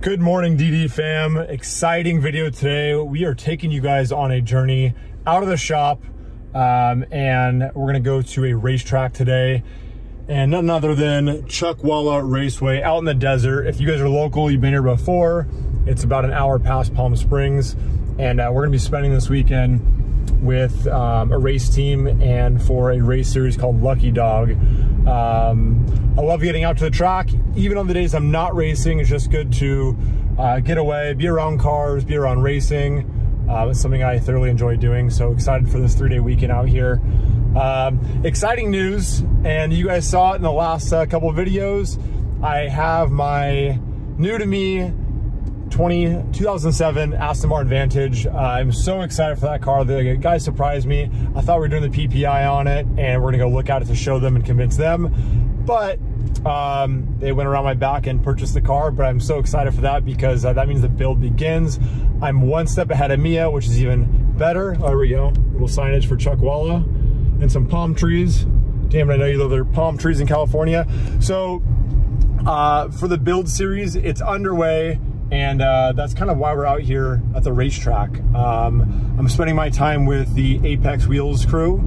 Good morning, DD fam. Exciting video today. We are taking you guys on a journey out of the shop, and we're gonna go to a racetrack today, and none other than Chuckwalla Raceway out in the desert. If you guys are local, you've been here before, it's about an hour past Palm Springs, and we're gonna be spending this weekend with a race team and for a race series called Lucky Dog. I love getting out to the track, even on the days I'm not racing. It's just good to get away, be around cars, be around racing. It's something I thoroughly enjoy doing, so excited for this 3-day weekend out here. Exciting news, and you guys saw it in the last couple of videos. I have my new to me 2007 Aston Martin Vantage. I'm so excited for that car. The guys surprised me. I thought we were doing the PPI on it, and we're gonna go look at it to show them and convince them. But they went around my back and purchased the car, but I'm so excited for that because that means the build begins. I'm one step ahead of Mia, which is even better. Oh, there we go. Little signage for Chuckwalla and some palm trees. Damn it, I know you love their palm trees in California. So for the build series, it's underway. And that's kind of why we're out here at the racetrack. I'm spending my time with the Apex Wheels crew,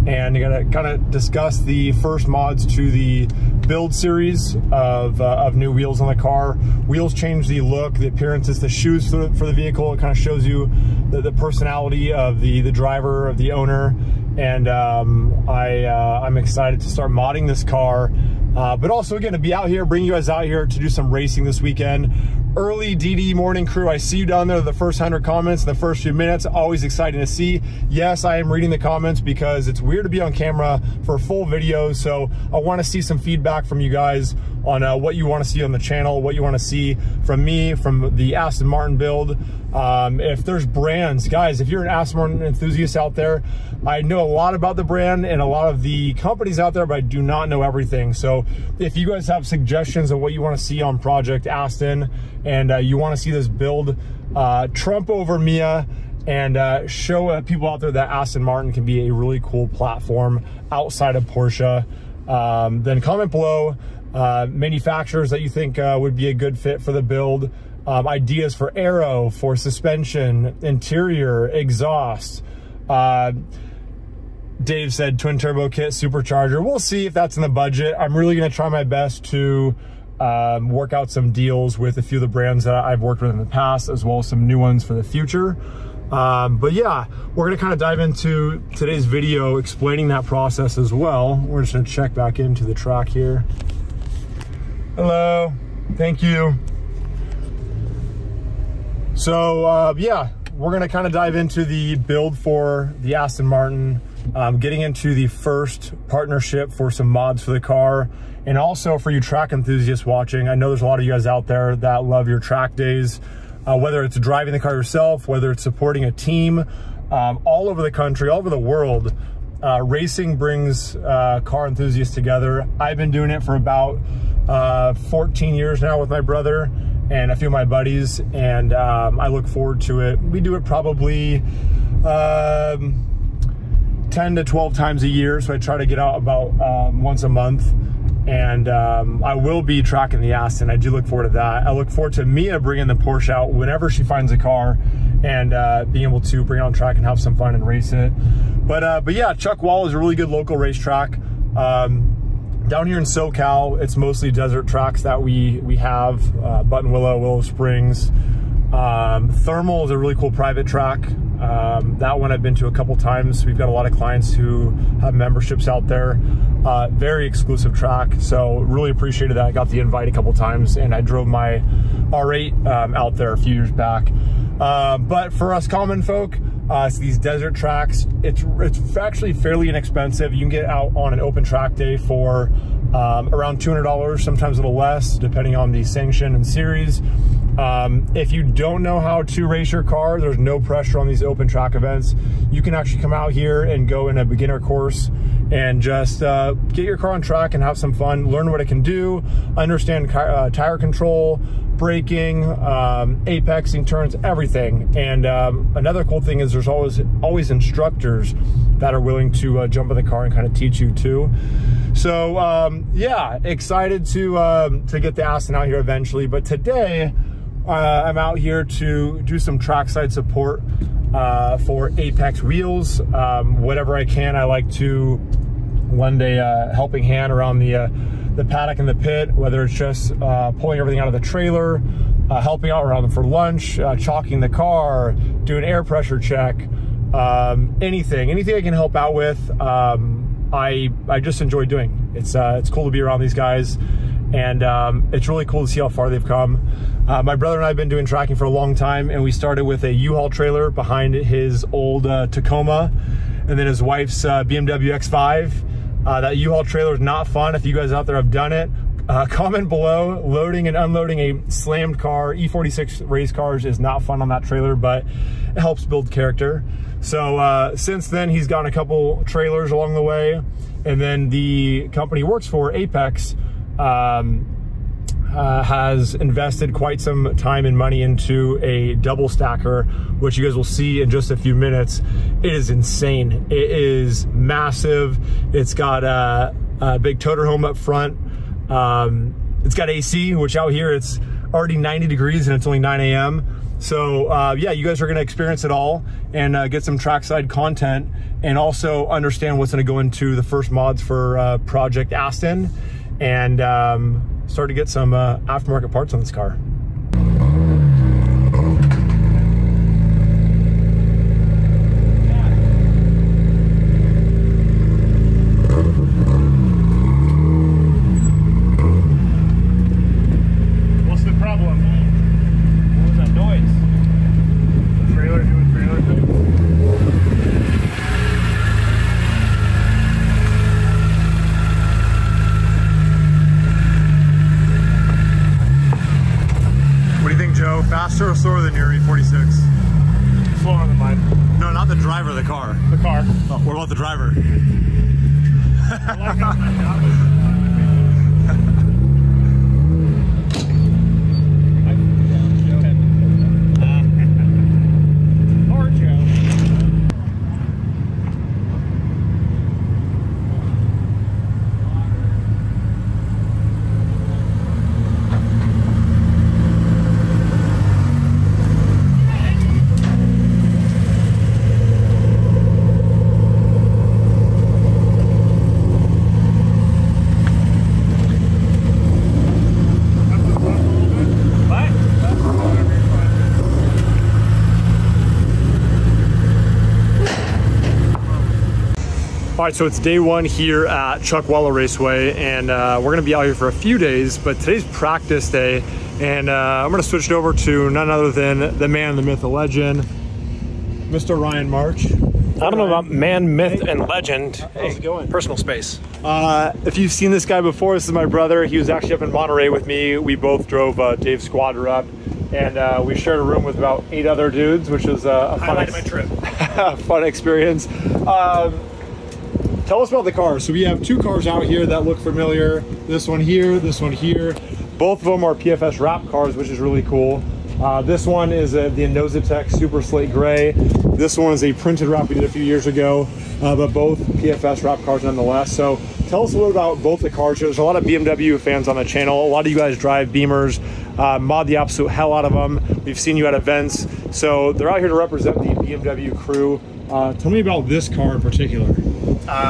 and I'm gonna kind of discuss the first mods to the build series of new wheels on the car. Wheels change the look, the appearances, the shoes for the vehicle. It kind of shows you the personality of the driver, of the owner. And I'm excited to start modding this car, but also again to be out here, bring you guys out here to do some racing this weekend. Early DD morning crew, I see you down there, the first 100 comments in the first few minutes. Always exciting to see. Yes, I am reading the comments because it's weird to be on camera for full videos, so I want to see some feedback from you guys on what you want to see on the channel, what you want to see from me, from the Aston Martin build. If there's brands, guys, if you're an Aston Martin enthusiast out there, I know a lot about the brand and a lot of the companies out there, but I do not know everything. So if you guys have suggestions of what you want to see on Project Aston, and you want to see this build trump over Mia and show people out there that Aston Martin can be a really cool platform outside of Porsche, then comment below manufacturers that you think would be a good fit for the build, ideas for aero, for suspension, interior, exhaust. Dave said twin turbo kit, supercharger. We'll see if that's in the budget. I'm really going to try my best to work out some deals with a few of the brands that I've worked with in the past, as well as some new ones for the future. But yeah, we're gonna kind of dive into today's video explaining that process as well. We're just gonna check back into the track here. Hello, thank you. So yeah, we're gonna kind of dive into the build for the Aston Martin, getting into the first partnership for some mods for the car. And also for you track enthusiasts watching, I know there's a lot of you guys out there that love your track days, whether it's driving the car yourself, whether it's supporting a team, all over the country, all over the world. Racing brings car enthusiasts together. I've been doing it for about 14 years now with my brother and a few of my buddies, and I look forward to it. We do it probably 10 to 12 times a year, so I try to get out about once a month. And I will be tracking the Aston. I do look forward to that. I look forward to Mia bringing the Porsche out whenever she finds a car, and being able to bring it on track and have some fun and race it. But yeah, Chuckwalla is a really good local racetrack. Down here in SoCal, it's mostly desert tracks that we have. Buttonwillow, Willow Springs. Thermal is a really cool private track. That one I've been to a couple times. We've got a lot of clients who have memberships out there. Very exclusive track, so really appreciated that. I got the invite a couple times, and I drove my R8 out there a few years back. But for us common folk, so these desert tracks, it's actually fairly inexpensive. You can get out on an open track day for around $200, sometimes a little less, depending on the sanction and series. If you don't know how to race your car, there's no pressure on these open track events. You can actually come out here and go in a beginner course and just get your car on track and have some fun, learn what it can do, understand tire control, braking, apexing turns, everything. And another cool thing is there's always instructors that are willing to jump in the car and kind of teach you too. So yeah, excited to get the Aston out here eventually. But today, I'm out here to do some trackside support for Apex wheels. Whatever I can, I like to lend a helping hand around the paddock and the pit, whether it's just pulling everything out of the trailer, helping out around them for lunch, chalking the car, doing air pressure check, anything I can help out with. I just enjoy doing. It's cool to be around these guys, and it's really cool to see how far they've come. My brother and I have been doing tracking for a long time, and we started with a U-Haul trailer behind his old Tacoma, and then his wife's BMW X5. That U-Haul trailer is not fun. If you guys out there have done it, comment below. Loading and unloading a slammed car, E46 race cars, is not fun on that trailer, but it helps build character. So since then, he's gotten a couple trailers along the way, and then the company he works for, Apex, has invested quite some time and money into a double stacker, which you guys will see in just a few minutes. It is insane. It is massive. It's got a big toter home up front. It's got AC, which out here it's already 90 degrees and it's only 9 a.m. So yeah, you guys are gonna experience it all and get some trackside content, and also understand what's gonna go into the first mods for Project ASTON, and start to get some aftermarket parts on this car. What's the problem? What was that noise? The trailer doing trailer thing? Joe, faster or slower than your E46? Slower than mine. No, not the driver, the car. The car. Oh, what about the driver? Poor Joe. All right, so it's day one here at Chuckwalla Raceway, and we're gonna be out here for a few days, but today's practice day, and I'm gonna switch it over to none other than the man, the myth, the legend, Mr. Ryan March. I don't know about man, myth, and legend. How's it going? Personal space. If you've seen this guy before, this is my brother. He was actually up in Monterey with me. We both drove Dave's Squadra up, and we shared a room with about 8 other dudes, which was a Highlight of my trip. fun experience. Tell us about the cars. So we have 2 cars out here that look familiar. This one here, this one here. Both of them are PFS wrap cars, which is really cool. This one is the Innositech Super Slate Gray. This one is a printed wrap we did a few years ago, but both PFS wrap cars nonetheless. So tell us a little about both the cars. There's a lot of BMW fans on the channel. A lot of you guys drive Beamers, mod the absolute hell out of them. We've seen you at events. So they're out here to represent the BMW crew. Tell me about this car in particular.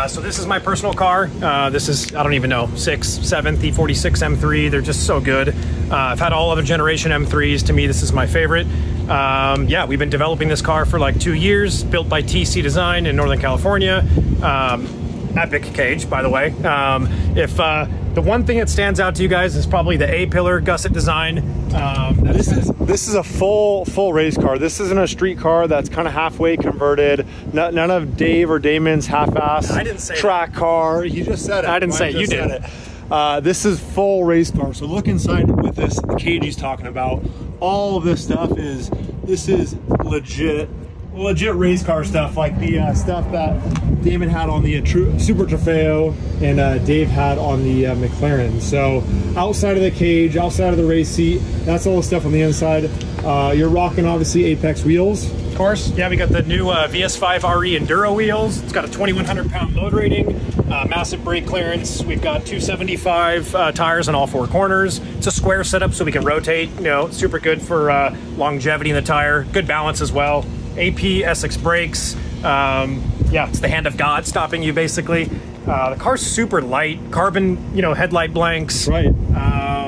So this is my personal car. This is, I don't even know, 6th, 7th E46 M3. They're just so good. I've had all other generation M3s. To me, this is my favorite. Yeah, we've been developing this car for like 2 years, built by TC Design in Northern California. Epic cage, by the way. If the one thing that stands out to you guys is probably the A-pillar gusset design. This is a full race car. This isn't a street car that's kind of halfway converted. None of Dave or Damon's half-ass track car. You just said it. I didn't say it. You did. This is full race car. So look inside with this cage he's talking about. All of this stuff is legit race car stuff, like the stuff that Damon had on the Super Trofeo and Dave had on the McLaren. So outside of the cage, outside of the race seat, that's all the stuff on the inside. You're rocking obviously Apex wheels. Of course, yeah, we got the new VS5 RE Enduro wheels. It's got a 2,100 pound load rating. Massive brake clearance. We've got 275 tires on all four corners. It's a square setup so we can rotate, you know, super good for longevity in the tire. Good balance as well. AP Essex brakes. Yeah, it's the hand of God stopping you basically. The car's super light, carbon, you know, headlight blanks. Right.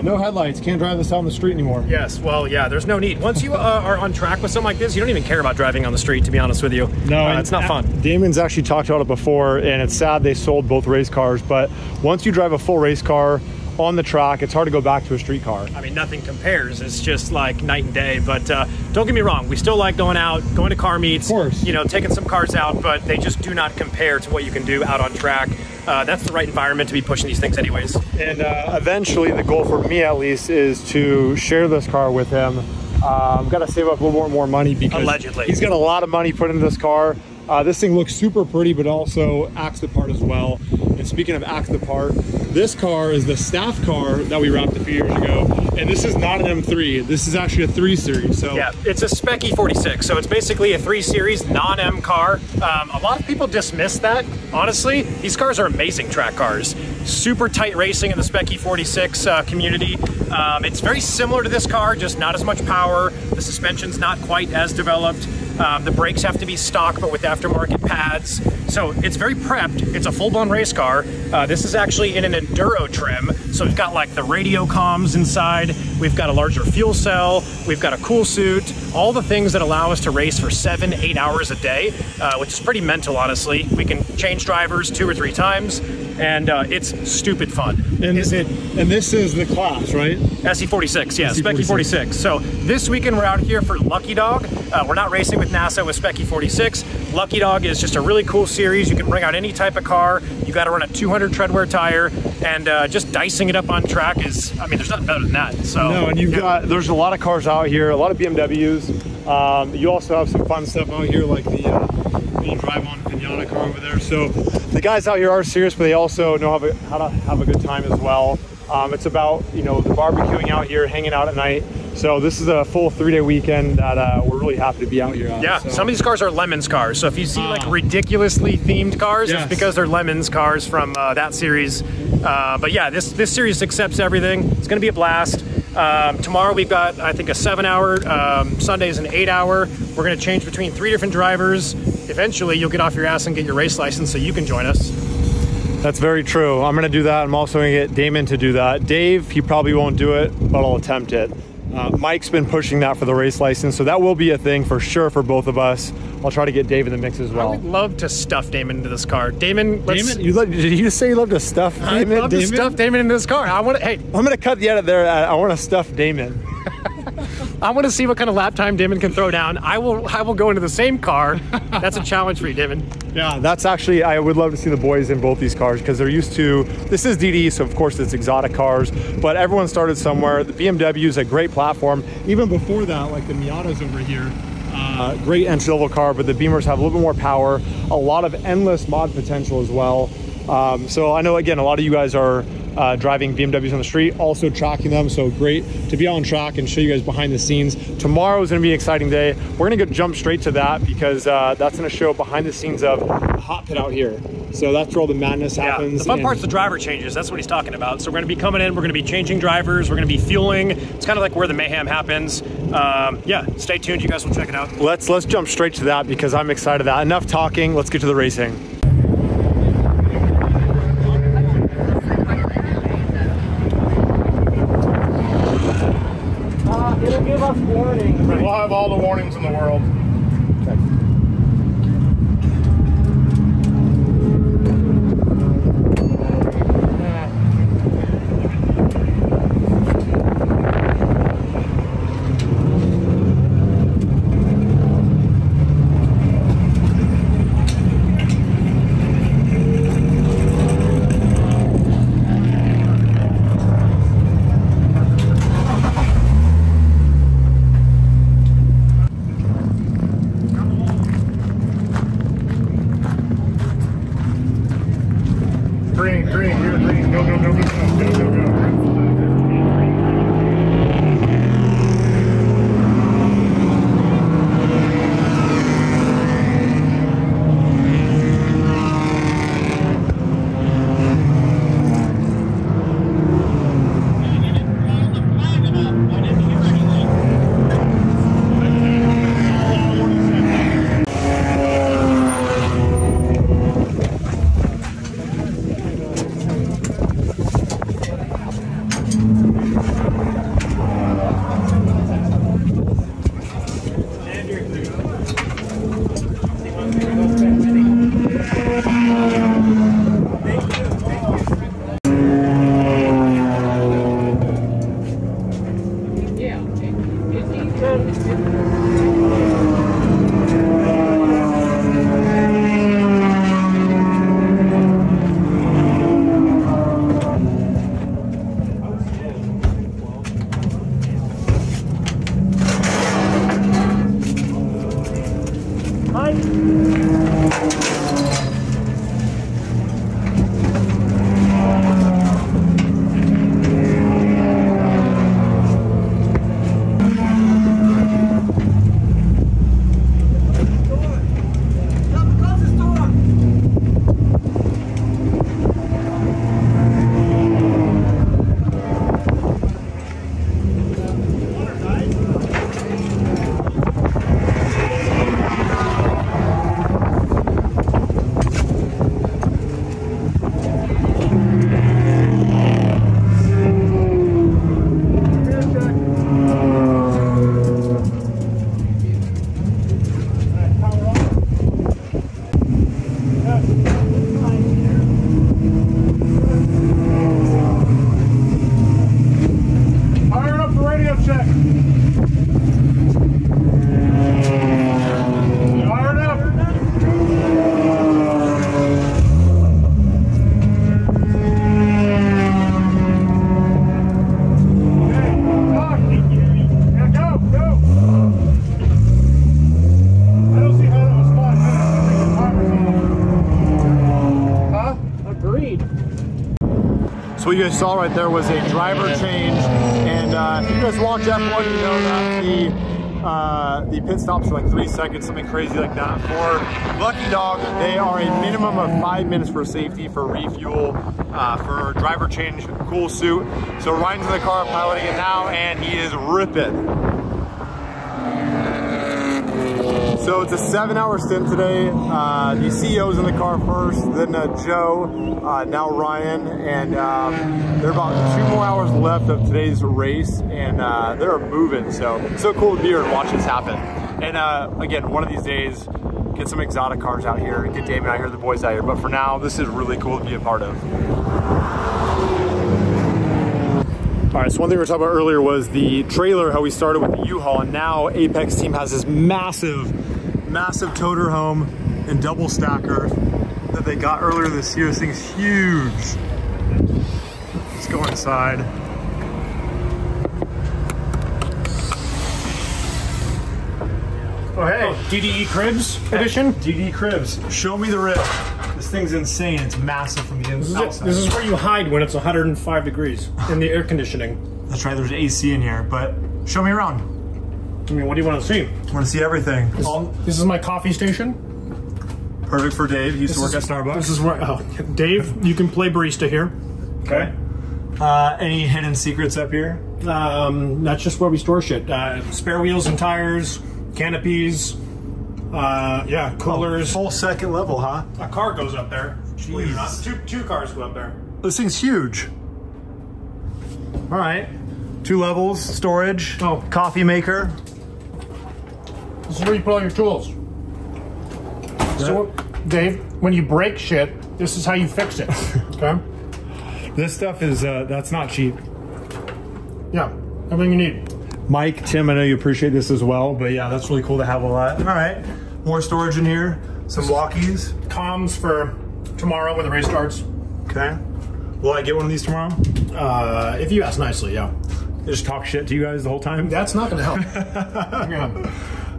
No headlights. Can't drive this out on the street anymore. Yes. Well, yeah. There's no need. Once you are on track with something like this, you don't even care about driving on the street. To be honest with you, no, it's not fun. Damon's actually talked about it before, and it's sad they sold both race cars. But once you drive a full race car on the track, it's hard to go back to a street car. I mean, nothing compares. It's just like night and day. But don't get me wrong, we still like going out, going to car meets, of course, you know, taking some cars out, but they just do not compare to what you can do out on track. That's the right environment to be pushing these things anyways. And eventually the goal for me at least is to share this car with him. I've got to save up a little more money because allegedly he's got a lot of money put into this car. This thing looks super pretty, but also acts the part as well. And speaking of acts the part, this car is the staff car that we wrapped a few years ago. And this is not an M3. This is actually a 3 Series. So yeah, it's a Spec E46. So it's basically a 3 Series non-M car. A lot of people dismiss that. Honestly, these cars are amazing track cars. Super tight racing in the Spec E46 community. It's very similar to this car, just not as much power. The suspension's not quite as developed. The brakes have to be stock, but with aftermarket pads. So it's very prepped. It's a full-blown race car. This is actually in an enduro trim. So we've got like the radio comms inside. We've got a larger fuel cell. We've got a cool suit. All the things that allow us to race for 7-8 hours a day, which is pretty mental, honestly. We can change drivers 2 or 3 times, and it's stupid fun. And this is the class, right? SE46, yeah, Spec E46. So this weekend we're out here for Lucky Dog. We're not racing with NASA with Spec E46. Lucky Dog is just a really cool series. You can bring out any type of car. You got to run a 200 treadwear tire, and just dicing it up on track is, I mean, there's nothing better than that. So no, and you've got, there's a lot of cars out here, a lot of BMWs. You also have some fun stuff out here, like the little drive-on Pinata car over there. So the guys out here are serious, but they also know how to have a good time as well. It's about, you know, the barbecuing out here, hanging out at night. So this is a full 3-day weekend that we're really happy to be out here at. Yeah, so some of these cars are Lemons cars. So if you see like ridiculously themed cars, yes, it's because they're Lemons cars from that series. But yeah, this series accepts everything. It's going to be a blast. Tomorrow we've got, I think, a 7-hour. Sunday's an 8-hour. We're going to change between 3 different drivers. Eventually, you'll get off your ass and get your race license so you can join us. That's very true. I'm going to do that. I'm also going to get Damon to do that. Dave, he probably won't do it, but I'll attempt it. Mike's been pushing that for the race license, so that will be a thing for sure for both of us. I'll try to get Dave in the mix as well. I would love to stuff Damon into this car. Damon, did you just say you love to stuff Damon? I'd love to stuff Damon into this car. Hey, I'm going to cut the edit there. I want to stuff Damon. I want to see what kind of lap time Damon can throw down. I will go into the same car. That's a challenge for you, Damon. Yeah, that's actually, I would love to see the boys in both these cars because they're used to, this is DD, so of course it's exotic cars, but everyone started somewhere. The BMW is a great platform. Even before that, like the Miatas over here, great entry-level car, but the Beamers have a little bit more power, a lot of endless mod potential as well. So I know, again, a lot of you guys are driving BMWs on the street, also tracking them, so great to be on track and show you guys behind the scenes. Tomorrow is going to be an exciting day. We're going to jump straight to that because that's going to show behind the scenes of the hot pit out here. So that's where all the madness happens. The fun part's the driver changes. That's what he's talking about. So we're going to be coming in, we're going to be changing drivers, we're going to be fueling. It's kind of like where the mayhem happens. Yeah, stay tuned. You guys will check it out. Let's jump straight to that because I'm excited about that. Enough talking. Let's get to the racing. It'll give us warnings. We'll have all the warnings in the world. So what you guys saw right there was a driver change, and if you guys watch F1, you know that the pit stops are like 3 seconds, something crazy like that. For Lucky Dog, they are a minimum of 5 minutes for safety, for refuel, for driver change, cool suit. So Ryan's in the car piloting it now, and he is ripping. So it's a 7-hour stint today. The CEO's in the car first, then Joe, now Ryan, and there are about 2 more hours left of today's race, and they're moving. So it's so cool to be here and watch this happen. And again, one of these days, get some exotic cars out here, get Damon out here, the boys out here. But for now, this is really cool to be a part of. All right, so one thing we were talking about earlier was the trailer, how we started with the U-Haul, and now Apex team has this massive toter home and double stacker that they got earlier this year. This thing's huge. Let's go inside. Oh, hey. DDE Cribs edition? DDE Cribs. Show me the rib. This thing's insane. It's massive from the inside. This is where you hide when it's 105 degrees in the air conditioning. That's right, there's AC in here, but show me around. I mean, what do you want to see? I want to see everything. This is my coffee station. Perfect for Dave. He used to work at Starbucks. This is where, Dave, you can play barista here. Okay. Any hidden secrets up here? That's just where we store shit. Spare wheels and tires, canopies, yeah, coolers. Full second level, huh? A car goes up there. Believe it or not. Two cars go up there. This thing's huge. All right. 2 levels, storage, coffee maker. This is where you put all your tools. So, Dave, when you break shit, this is how you fix it, okay? This stuff is, that's not cheap. Yeah, everything you need. Mike, Tim, I know you appreciate this as well, but yeah, that's really cool to have all that. All right, more storage in here, some walkies. Comms for tomorrow when the race starts. Okay. Will I get one of these tomorrow? If you ask nicely, yeah. Just talk shit to you guys the whole time? That's not gonna help.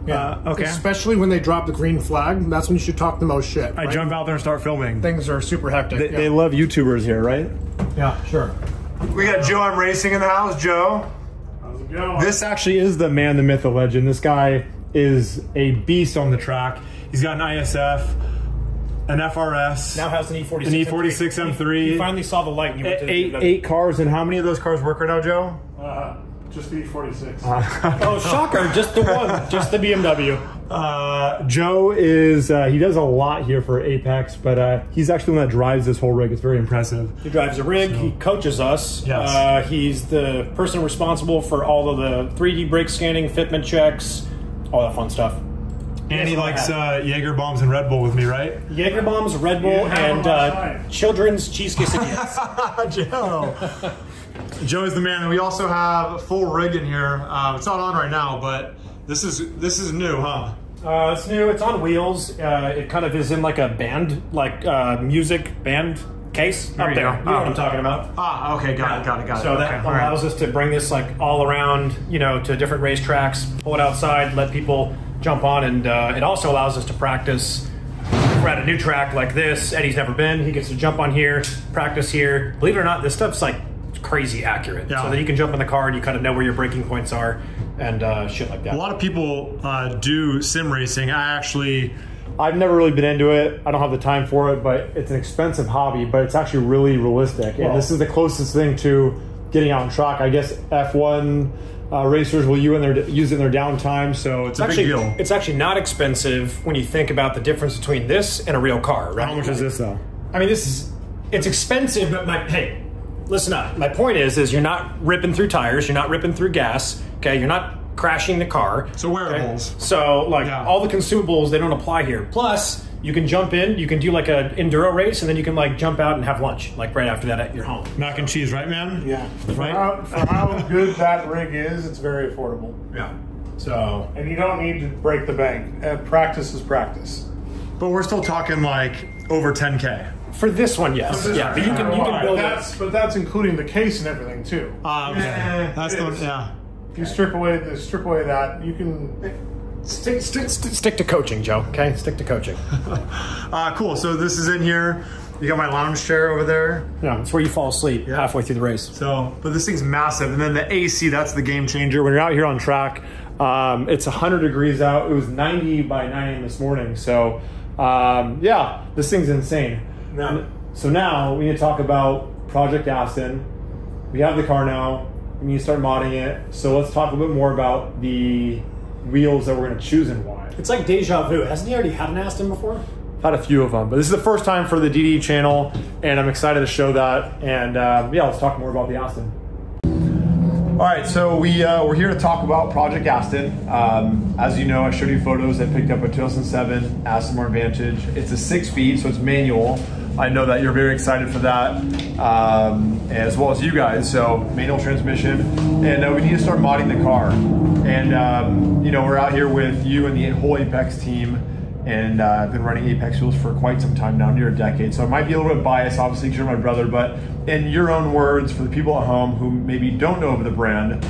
Yeah. Okay. Especially when they drop the green flag, that's when you should talk the most shit. I jump out there and start filming. Things are super hectic. They love YouTubers here, right? Yeah, sure. We got Joe I'm Racing in the house. Joe. How's it going? This actually is the man, the myth, the legend. This guy is a beast on the track. He's got an ISF, an FRS. Now has an E46 An E46 M3. You finally saw the light. And you went to eight cars, and how many of those cars work right now, Joe? Just the E46. Oh, shocker. Just the one. Just the BMW. Joe is, he does a lot here for Apex, but he's actually the one that drives this whole rig. It's very impressive. He drives a rig. So, he coaches us. Yes. He's the person responsible for all of the 3D brake scanning, fitment checks, all that fun stuff. And he likes Jaeger bombs and Red Bull with me, right? Jaeger bombs, Red Bull, and children's cheese quesadillas. Joe. Joey's the man, and we also have a full rig in here. It's not on right now, but this is new, huh? It's new. It's on wheels. It kind of is in like a band, music band case up there. You know what I'm talking about? Ah, okay, got it. So that allows us to bring this like all around, you know, to different racetracks, pull it outside, let people jump on, and it also allows us to practice. We're at a new track like this. Eddie's never been. He gets to jump on here, practice here. Believe it or not, this stuff's like crazy accurate. Yeah. So that you can jump in the car and you kind of know where your braking points are and shit like that. A lot of people do sim racing. I've never really been into it. I don't have the time for it, but it's an expensive hobby, but it's actually really realistic. And this is the closest thing to getting out on track. I guess F1 racers will use it in their downtime, so it's a big deal. It's actually not expensive when you think about the difference between this and a real car, right? How much is this though? I mean, it's expensive, but hey, listen up. My point is you're not ripping through tires, you're not ripping through gas, okay? You're not crashing the car. So wearables. Okay? So all the consumables, they don't apply here. Plus, you can jump in, you can do like an enduro race, and then you can like jump out and have lunch, like right after that at your home. Mac and cheese, right, man? Yeah. Right? For how good that rig is, it's very affordable. Yeah. So. And you don't need to break the bank. Practice is practice. But we're still talking like over 10K. For this one, yes. Yeah, but you can build it. But that's including the case and everything too. Okay. That's the one, yeah. If you strip away that, you can stick to coaching, Joe. Okay, stick to coaching. Cool. So this is in here. You got my lounge chair over there. Yeah, it's where you fall asleep halfway through the race. So, but this thing's massive, and then the AC, that's the game changer. When you're out here on track, it's 100 degrees out. It was 90 by 9 a.m. this morning. So, yeah, this thing's insane. So now we need to talk about Project Aston. We have the car now. We need to start modding it. So let's talk a bit more about the wheels that we're going to choose and why. It's like deja vu. Hasn't he already had an Aston before? I've had a few of them, but this is the first time for the DD channel, and I'm excited to show that. And yeah, let's talk more about the Aston. All right, so we're here to talk about Project Aston. As you know, I showed you photos. I picked up a 2007 Aston Martin Vantage. It's a 6-speed, so it's manual. I know that you're very excited for that, as well as you guys. So manual transmission, and we need to start modding the car. And you know, we're out here with you and the whole Apex team, and I've been running Apex wheels for quite some time now, near a decade. So I might be a little bit biased, obviously, because you're my brother, but in your own words, for the people at home who maybe don't know of the brand,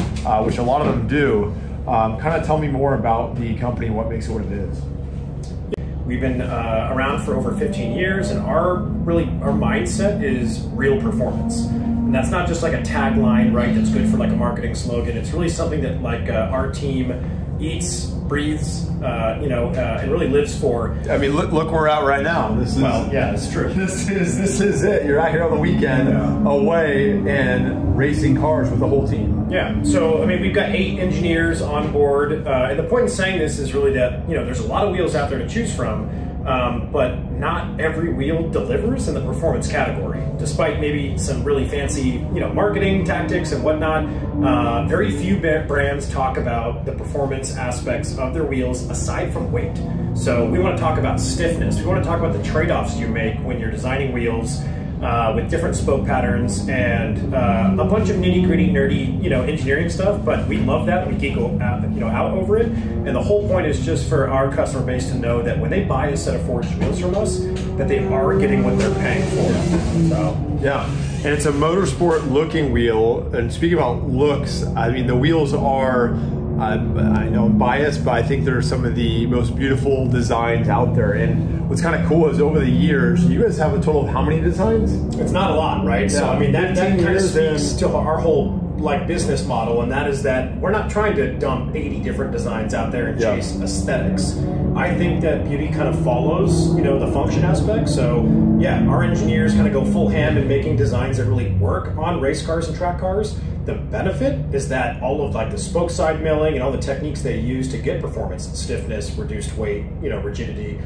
which a lot of them do, kind of tell me more about the company and what makes it what it is. We've been around for over 15 years, and our mindset is real performance. And that's not just like a tagline, right, that's good for like a marketing slogan. It's really something that like our team eats, breathes, and really lives for. I mean, look where we're at right now. This is, well, yeah, it's true. This is it. You're out here on the weekend away and racing cars with the whole team. Yeah, so I mean, we've got 8 engineers on board, and the point in saying this is really that, you know, there's a lot of wheels out there to choose from, but not every wheel delivers in the performance category. Despite maybe some really fancy, you know, marketing tactics and whatnot, very few brands talk about the performance aspects of their wheels aside from weight. So we want to talk about stiffness. We want to talk about the trade-offs you make when you're designing wheels with different spoke patterns and a bunch of nitty-gritty, nerdy, you know, engineering stuff. But we love that. We geek out over it. And the whole point is just for our customer base to know that when they buy a set of forged wheels from us, that they are getting what they're paying for. So yeah, and it's a motorsport looking wheel. And speaking about looks, I mean, the wheels are. I know I'm biased, but I think they're some of the most beautiful designs out there. And what's kind of cool is over the years, you guys have a total of how many designs? It's not a lot, right? Yeah. So I mean, that kind of speaks to our whole like business model, and that is that we're not trying to dump 80 different designs out there and chase aesthetics. I think that beauty kind of follows, you know, the function aspect. So yeah, our engineers kind of go full hand in making designs that really work on race cars and track cars. The benefit is that all of like the spoke side milling and all the techniques they use to get performance, stiffness, reduced weight, you know, rigidity,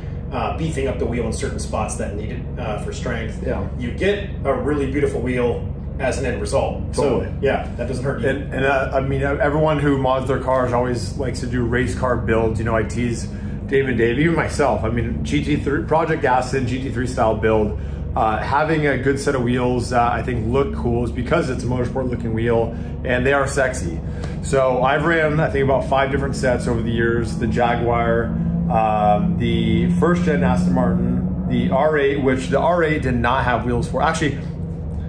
beefing up the wheel in certain spots that need it for strength. Yeah, you get a really beautiful wheel as an end result. Totally. So yeah, that doesn't hurt you. And I mean, everyone who mods their cars always likes to do race car builds. You know, I tease Dave and Dave, even myself. I mean, GT3 Project Aston GT3 style build. having a good set of wheels that I think look cool is because it's a motorsport looking wheel and they are sexy. So I've ran, I think, about 5 different sets over the years. The Jaguar, the first gen Aston Martin, the R8, which the R8 did not have wheels for. Actually,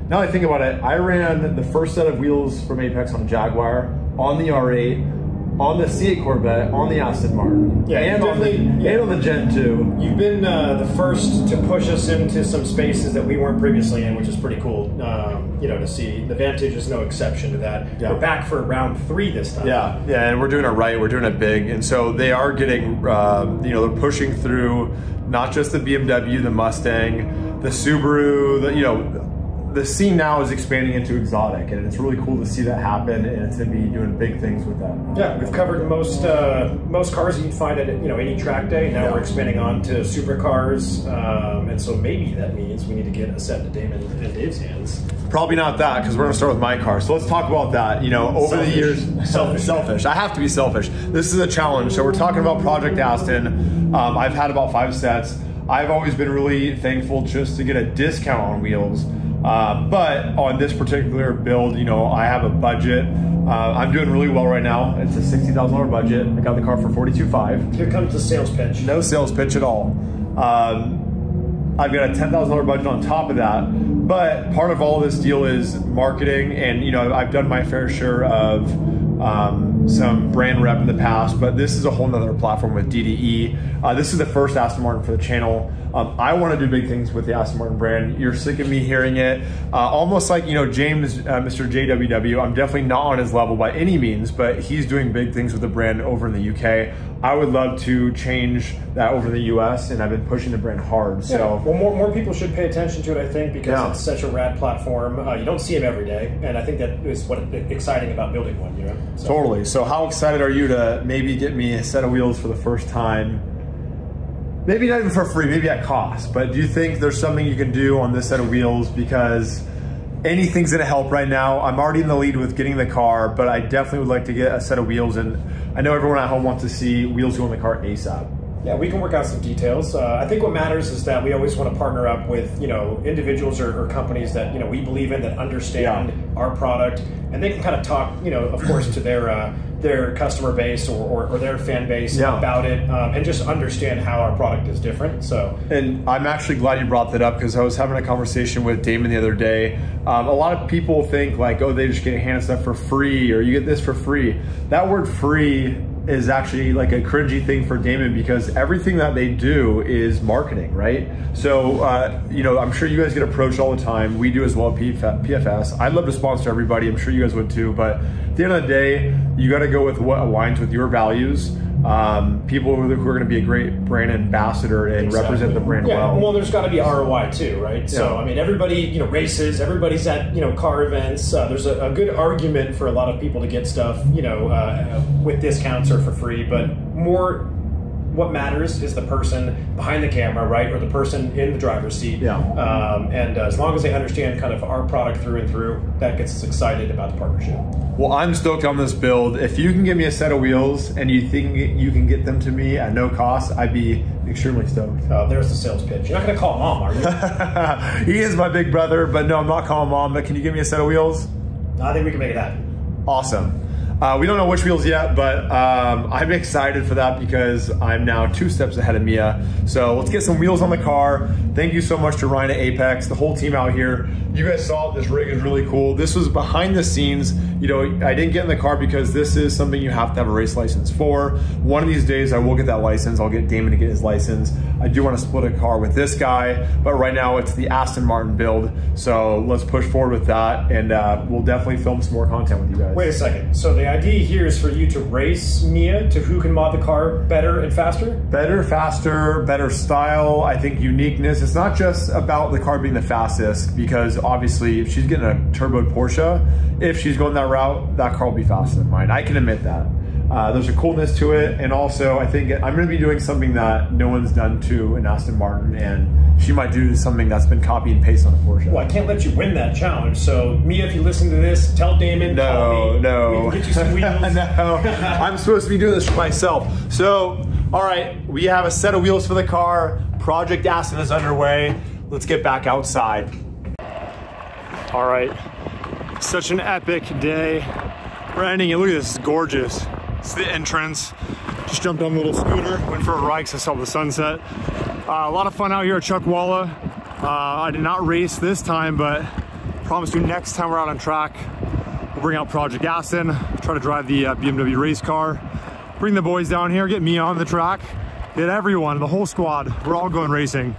now that I think about it, I ran the first set of wheels from Apex on the Jaguar, on the R8, on the C8 Corvette, on the Aston Martin, yeah, and on the Gen 2. You've been the first to push us into some spaces that we weren't previously in, which is pretty cool, you know, to see. The Vantage is no exception to that. Yeah. We're back for round 3 this time. Yeah, yeah, and we're doing it right. We're doing it big, and so they are getting, you know, they're pushing through not just the BMW, the Mustang, the Subaru, the, you know. The scene now is expanding into exotic, and it's really cool to see that happen, and it's going to be doing big things with that. Yeah, we've covered most cars that you'd find at, you know, any track day. Now we're expanding on to supercars, and so maybe that means we need to get a set to Damon and Dave's hands. Probably not that, because we're going to start with my car. So let's talk about that. You know, over the years, selfish. I have to be selfish. This is a challenge. So we're talking about Project Aston. I've had about 5 sets. I've always been really thankful just to get a discount on wheels. But on this particular build, you know, I have a budget. I'm doing really well right now. It's a $60,000 budget. I got the car for $42,500. Here comes the sales pitch. No sales pitch at all. I've got a $10,000 budget on top of that. But part of all this deal is marketing, and you know, I've done my fair share of some brand rep in the past, but this is a whole nother platform with DDE. This is the first Aston Martin for the channel. I want to do big things with the Aston Martin brand. You're sick of me hearing it. Almost like, you know, James, Mr. JWW, I'm definitely not on his level by any means, but he's doing big things with the brand over in the UK. I would love to change that over in the US, and I've been pushing the brand hard. So, yeah. Well, more people should pay attention to it, I think, because it's such a rad platform. You don't see them every day, and I think that is what exciting about building one, you know? So. Totally. So how excited are you to maybe get me a set of wheels for the first time? Maybe not even for free, maybe at cost, but do you think there's something you can do on this set of wheels? Because anything's gonna help right now. I'm already in the lead with getting the car, but I definitely would like to get a set of wheels, and I know everyone at home wants to see wheels go on the car ASAP. Yeah, we can work out some details. I think what matters is that we always want to partner up with, you know, individuals or companies that, you know, we believe in, that understand our product, and they can kind of talk, you know, of course, to their customer base or their fan base about it, and just understand how our product is different. So, and I'm actually glad you brought that up, because I was having a conversation with Damon the other day. A lot of people think like, oh, they just get handed stuff for free, or you get this for free. That word free is actually like a cringy thing for Damon, because everything that they do is marketing, right? So, you know, I'm sure you guys get approached all the time. We do as well at PFS. I'd love to sponsor everybody. I'm sure you guys would too, but at the end of the day, you got to go with what aligns with your values. People who are going to be a great brand ambassador and represent the brand well. Well, there's got to be ROI too, right? So, I mean, everybody, you know, races, everybody's at, you know, car events. There's a good argument for a lot of people to get stuff, you know, with discounts or for free, but what matters is the person behind the camera, right? Or the person in the driver's seat. And as long as they understand kind of our product through and through, that gets us excited about the partnership. Well, I'm stoked on this build. If you can give me a set of wheels and you think you can get them to me at no cost, I'd be extremely stoked. There's the sales pitch. You're not gonna call mom, are you? He is my big brother, but no, I'm not calling mom, but can you give me a set of wheels? I think we can make that. Awesome. We don't know which wheels yet, but I'm excited for that because I'm now 2 steps ahead of Mia. So let's get some wheels on the car. Thank you so much to Ryan at Apex, the whole team out here. You guys saw this rig is really cool. This was behind the scenes. You know, I didn't get in the car because this is something you have to have a race license for. One of these days I will get that license. I'll get Damon to get his license. I do want to split a car with this guy, but right now it's the Aston Martin build. So let's push forward with that, and we'll definitely film some more content with you guys. Wait a second. So the idea here is for you to race Mia to who can mod the car better and faster? Better, faster, better style, I think uniqueness. It's not just about the car being the fastest, because obviously if she's getting a turboed Porsche, if she's going that route, that car will be faster than mine. I can admit that. There's a coolness to it, and also I think I'm going to be doing something that no one's done to an Aston Martin, and she might do something that's been copy and paste on a Porsche. Well, I can't let you win that challenge. So Mia, if you listen to this, tell Damon. No. We can get you some wheels. No, I'm supposed to be doing this for myself. So, all right, we have a set of wheels for the car. Project Aston is underway. let's get back outside. All right, such an epic day. We're ending it. Look at this, it's gorgeous. It's the entrance. Just jumped on a little scooter, went for a ride because I saw the sunset. A lot of fun out here at Chuckwalla. I did not race this time, but promise you next time we're out on track, we'll bring out Project ASTON, try to drive the BMW race car, bring the boys down here, get me on the track, get everyone, the whole squad. We're all going racing.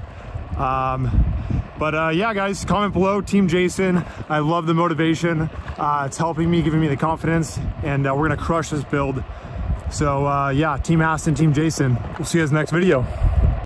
Yeah, guys, comment below, Team Jason. I love the motivation. It's helping me, giving me the confidence, and we're gonna crush this build. So yeah, Team ASTON, Team Jason. We'll see you guys in the next video.